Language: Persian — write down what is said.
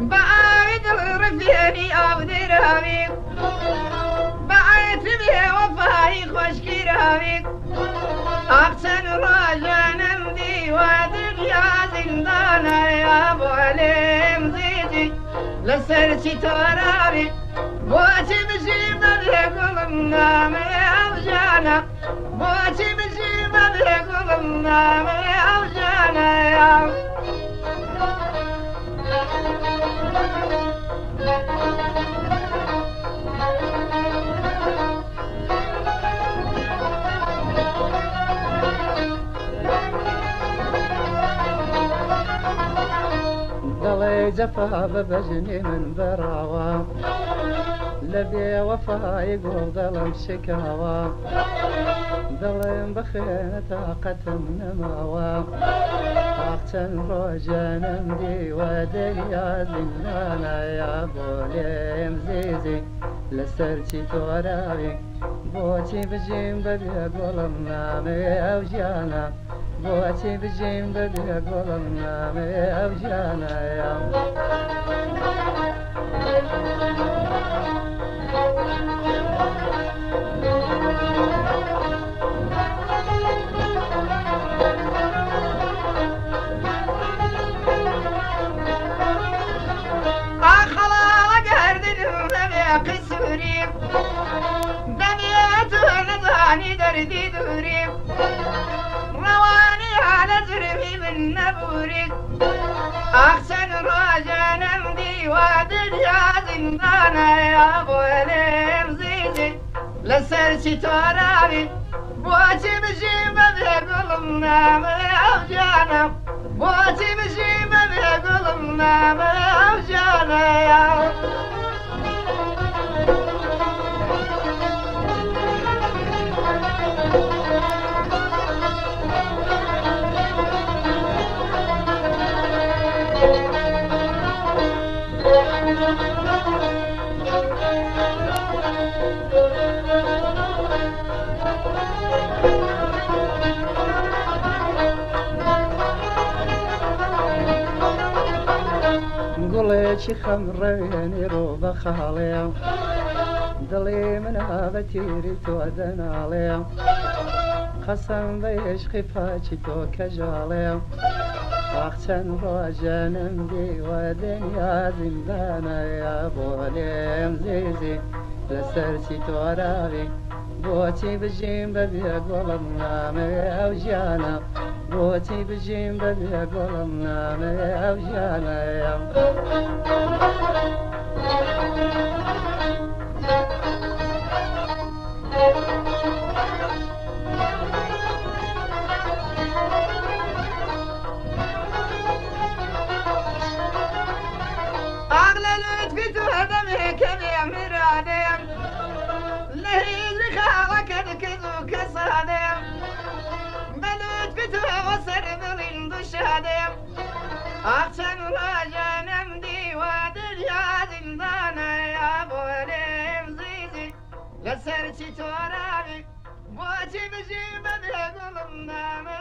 بعيد الرفياني أو درامي بعيد به وفاي خوش كرامي أحسن راجع نمدي وادق يا زندانا يا بوليم زيدي لسرتي ترامي بوتي مجيبة بقلنا ما أوجانا بوتي مجيبة بقلنا ما أوجانا يا ضلي جفا ببجني من براوة لبي وفا يقول ظلم شكاوى ضلي بخينة طاقة نماوى أحسن روجا نمدي ودنيا زنانا يا بولي مزيزي لسرتي تورابي بوتي بجيم بدي أقول منامي أوجانا بوتي بجيم بدي أقول منامي أوجانا يا قسوري دنيا تهنضاني دردي دوري رواني على زربي من نبوري أحسن راجع نمدي ودنيا زندانا يا بولي مزيزي لسرتي ترابي بوتي بجيبة بقلنا ما أوجانا بوتي بجيبة بقلنا ما أوجانا يا قليتي خمريني روبا خاليا ضلي من هابتيري تودن عليا خصم بيش خفاتي تو كجاليا أحسن راجع نمدي ودنيا زندانا يا بولي مزيزي لسرتي تورابي بوتي بجيم بدي أقول منامي أوجانا بوتي بجيم بدي أقول منامي أوجانا يا أغلى لطفي تهدمي كم يا مرادم لهي خالك الكذو كصادم بلطفي توصل بالين دشادم أحسن راجع نمدي ودنيا زندانا يا بولي مزيزي لسرتي تورابي بوتي بجيبة بقلنا ما